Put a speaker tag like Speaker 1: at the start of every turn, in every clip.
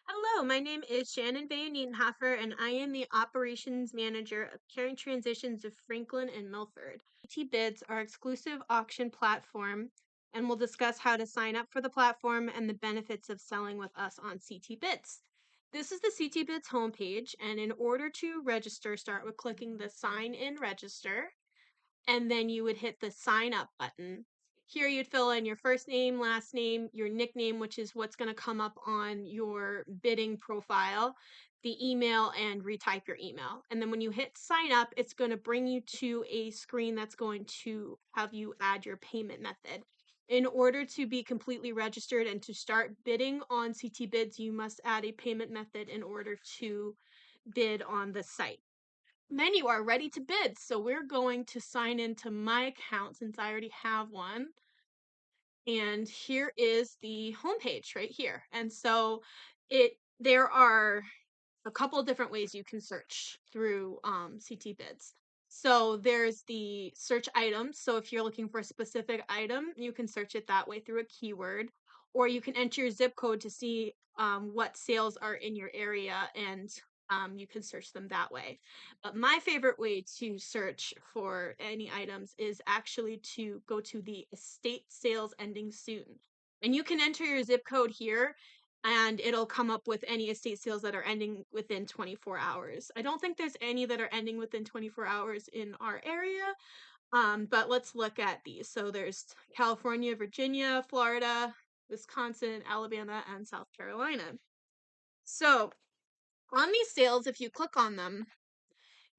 Speaker 1: Hello, my name is Shannon Bayer-Nietenhofer, and I am the Operations Manager of Caring Transitions of Franklin and Milford. CT Bids, our exclusive auction platform, and we'll discuss how to sign up for the platform and the benefits of selling with us on CT Bids. This is the CT Bids homepage, and in order to register, start with clicking the Sign In Register, and then you would hit the sign up button. Here you'd fill in your first name, last name, your nickname, which is what's going to come up on your bidding profile, the email, and retype your email. And then when you hit sign up, it's going to bring you to a screen that's going to have you add your payment method. In order to be completely registered and to start bidding on CT Bids, you must add a payment method in order to bid on the site. Then you are ready to bid. So we're going to sign into my account since I already have one. And here is the homepage right here. And so there are a couple of different ways you can search through CT Bids. So there's the search items. So if you're looking for a specific item, you can search it that way through a keyword, or you can enter your zip code to see what sales are in your area, and you can search them that way. But my favorite way to search for any items is actually to go to the estate sales ending soon. And you can enter your zip code here and it'll come up with any estate sales that are ending within 24 hours. I don't think there's any that are ending within 24 hours in our area, but let's look at these. So there's California, Virginia, Florida, Wisconsin, Alabama, and South Carolina. So on these sales, if you click on them,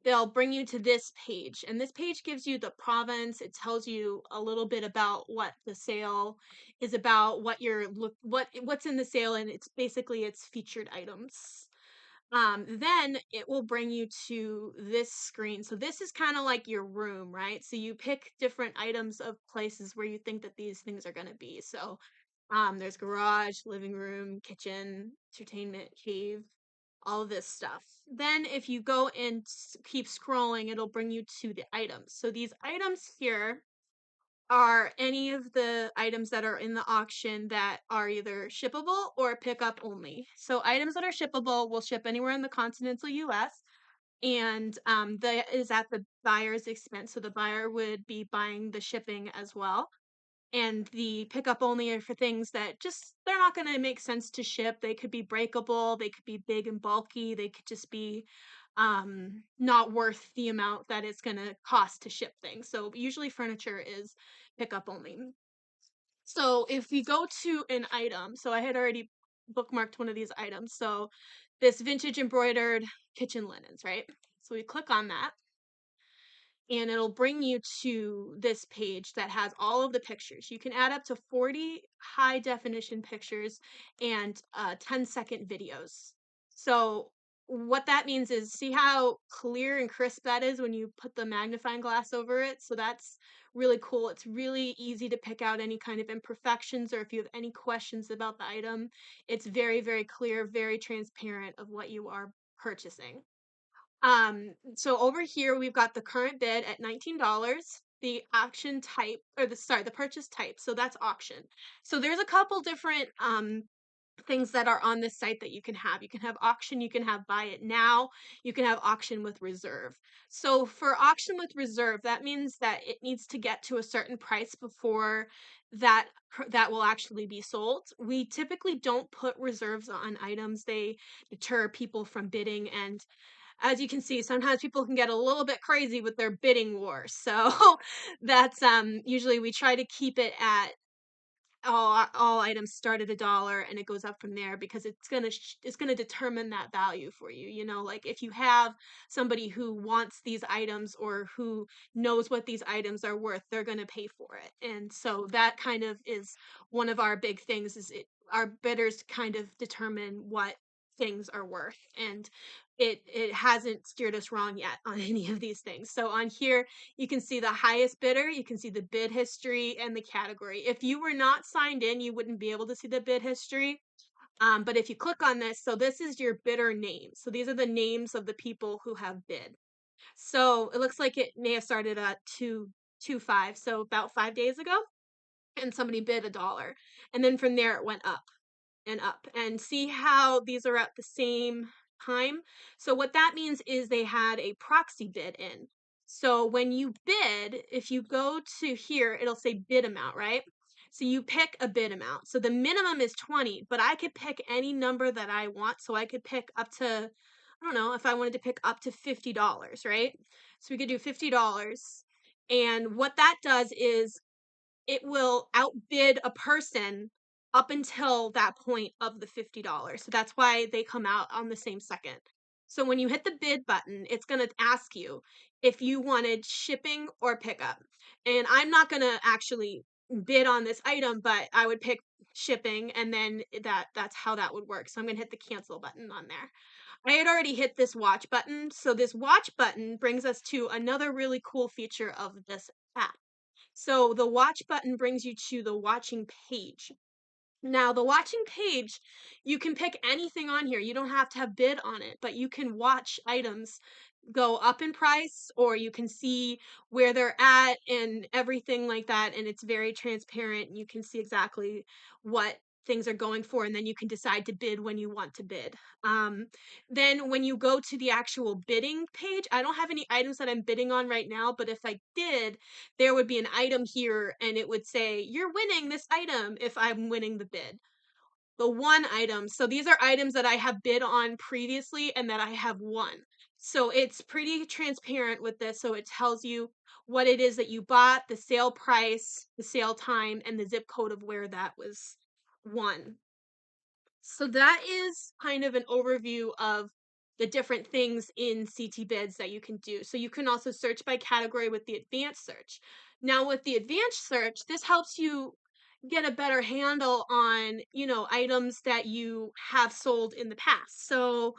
Speaker 1: they'll bring you to this page, and this page gives you the province. It tells you a little bit about what the sale is about, what's in the sale, and it's basically it's featured items. Then it will bring you to this screen. So this is kind of like your room, right? So you pick different items of places where you think that these things are going to be. So there's garage, living room, kitchen, entertainment, cave, all of this stuff. Then if you go and keep scrolling, it'll bring you to the items. So these items here are any of the items that are in the auction that are either shippable or pickup only. So items that are shippable will ship anywhere in the continental US, and that is at the buyer's expense. So the buyer would be buying the shipping as well. And the pickup only are for things that just they're not going to make sense to ship. They could be breakable, they could be big and bulky, they could just be not worth the amount that it's going to cost to ship things. So usually furniture is pickup only. So if we go to an item, so I had already bookmarked one of these items. So this vintage embroidered kitchen linens, right? So we click on that and it'll bring you to this page that has all of the pictures. You can add up to 40 high definition pictures and 10-second videos. So what that means is, see how clear and crisp that is when you put the magnifying glass over it? So that's really cool. It's really easy to pick out any kind of imperfections, or if you have any questions about the item, it's very, very clear, very transparent of what you are purchasing. So over here we've got the current bid at $19, the auction type, or the purchase type. So that's auction. So there's a couple different things that are on this site that you can have. You can have auction, you can have buy it now, you can have auction with reserve. So for auction with reserve, that means that it needs to get to a certain price before that will actually be sold. We typically don't put reserves on items. They deter people from bidding, and as you can see, sometimes people can get a little bit crazy with their bidding wars. So that's usually we try to keep it at all items start at $1 and it goes up from there, because it's gonna determine that value for you. You know, like if you have somebody who wants these items or who knows what these items are worth, they're gonna pay for it. And so that kind of is one of our big things, is our bidders kind of determine what things are worth, and it hasn't steered us wrong yet on any of these things. So on here you can see the highest bidder, you can see the bid history and the category. If you were not signed in, you wouldn't be able to see the bid history. But if you click on this, so this is your bidder name. So these are the names of the people who have bid. So it looks like it may have started at 225, so about 5 days ago, and somebody bid $1. And then from there it went up. and up, and see how these are at the same time. So what that means is they had a proxy bid in. So when you bid, if you go to here, it'll say bid amount, right? So you pick a bid amount. So the minimum is 20, but I could pick any number that I want. So I could pick up to, I don't know, if I wanted to pick up to $50, right? So we could do $50. And what that does is it will outbid a person up until that point of the $50. So that's why they come out on the same second. So when you hit the bid button, it's going to ask you if you wanted shipping or pickup. And I'm not going to actually bid on this item, but I would pick shipping, and then that's how that would work. So I'm going to hit the cancel button on there. I had already hit this watch button. So this watch button brings us to another really cool feature of this app. So the watch button brings you to the watching page. Now, the watching page, you can pick anything on here. You don't have to have bid on it, but you can watch items go up in price, or you can see where they're at and everything like that. And it's very transparent. You can see exactly what things are going for, and then you can decide to bid when you want to bid. Then when you go to the actual bidding page, I don't have any items that I'm bidding on right now, but if I did, there would be an item here and it would say, you're winning this item if I'm winning the bid. The one item. So these are items that I have bid on previously and that I have won. So it's pretty transparent with this. So it tells you what it is that you bought, the sale price, the sale time, and the zip code of where that was won. So that is kind of an overview of the different things in CT bids that you can do. So you can also search by category with the advanced search. Now with the advanced search, this helps you get a better handle on, items that you have sold in the past. So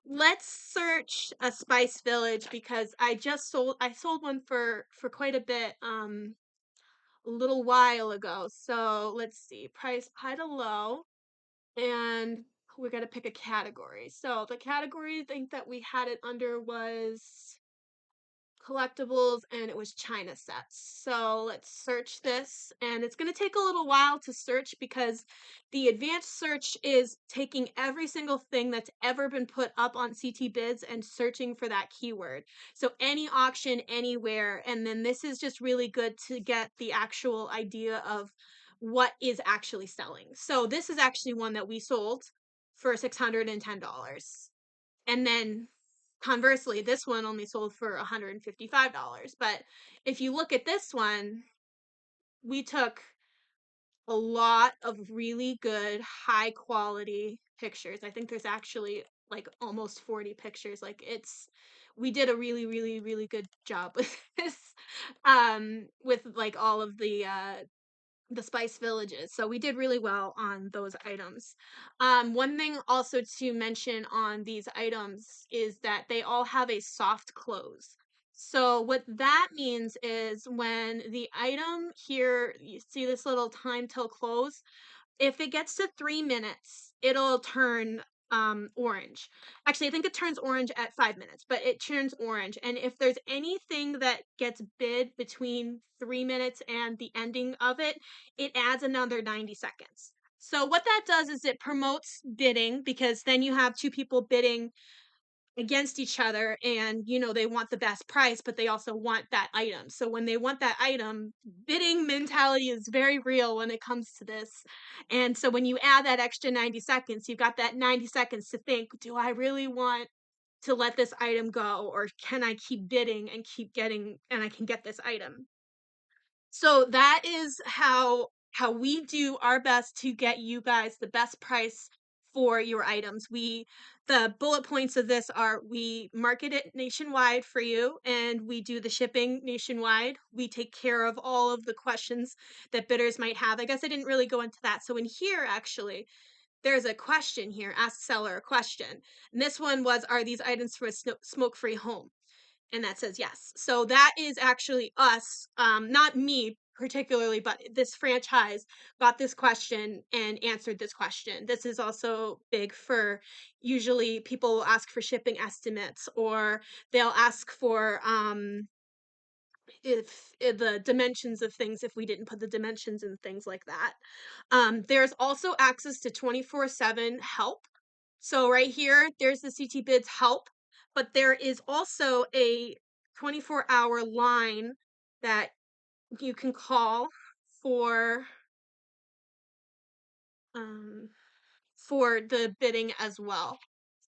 Speaker 1: let's search a Spice Village, because I sold one for quite a bit a little while ago. So let's see, price high to low, and we got to pick a category. So the category I think that we had it under was collectibles, and it was China sets. So let's search this, and it's going to take a little while to search because the advanced search is taking every single thing that's ever been put up on CT bids and searching for that keyword. So any auction anywhere, and then this is just really good to get the actual idea of what is actually selling. So this is actually one that we sold for $610. And then conversely, this one only sold for $155. But if you look at this one, we took a lot of really good, high quality pictures. I think there's actually like almost 40 pictures. We did a really, really, really good job with this, with like all of the Spice Villages. So we did really well on those items. One thing also to mention on these items is that they all have a soft close. So what that means is when the item here, you see this little time till close, if it gets to 3 minutes, it'll turn orange. Actually, I think it turns orange at 5 minutes, but it turns orange. And if there's anything that gets bid between 3 minutes and the ending of it, it adds another 90 seconds. So what that does is it promotes bidding, because then you have two people bidding against each other, and they want the best price, but they also want that item. So when they want that item, bidding mentality is very real when it comes to this. And so when you add that extra 90 seconds, you've got that 90 seconds to think, do I really want to let this item go, or can I keep bidding and keep getting, and I can get this item? So that is how we do our best to get you guys the best price for your items. The bullet points of this are: we market it nationwide for you, and we do the shipping nationwide. We take care of all of the questions that bidders might have. I guess I didn't really go into that. So in here, actually, there's a question here: ask seller a question. And this one was, are these items for a smoke-free home? And that says yes. So that is actually us, not me particularly, but this franchise got this question and answered this question. This is also big for, usually people will ask for shipping estimates, or they'll ask for if the dimensions of things, if we didn't put the dimensions and things like that. There's also access to 24/7 help. So right here, there's the CT Bids help, but there is also a 24-hour line that you can call for um, for the bidding as well.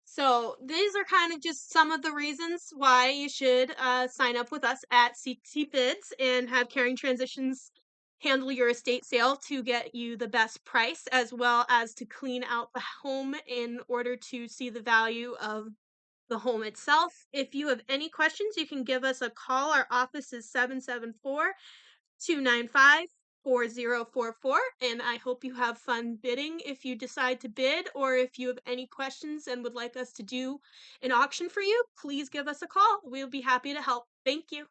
Speaker 1: So these are kind of just some of the reasons why you should sign up with us at CT Bids and have Caring Transitions handle your estate sale to get you the best price, as well as to clean out the home in order to see the value of the home itself. If you have any questions, you can give us a call. Our office is 774-295-4044, and I hope you have fun bidding if you decide to bid, or if you have any questions and would like us to do an auction for you, please give us a call. We'll be happy to help. Thank you.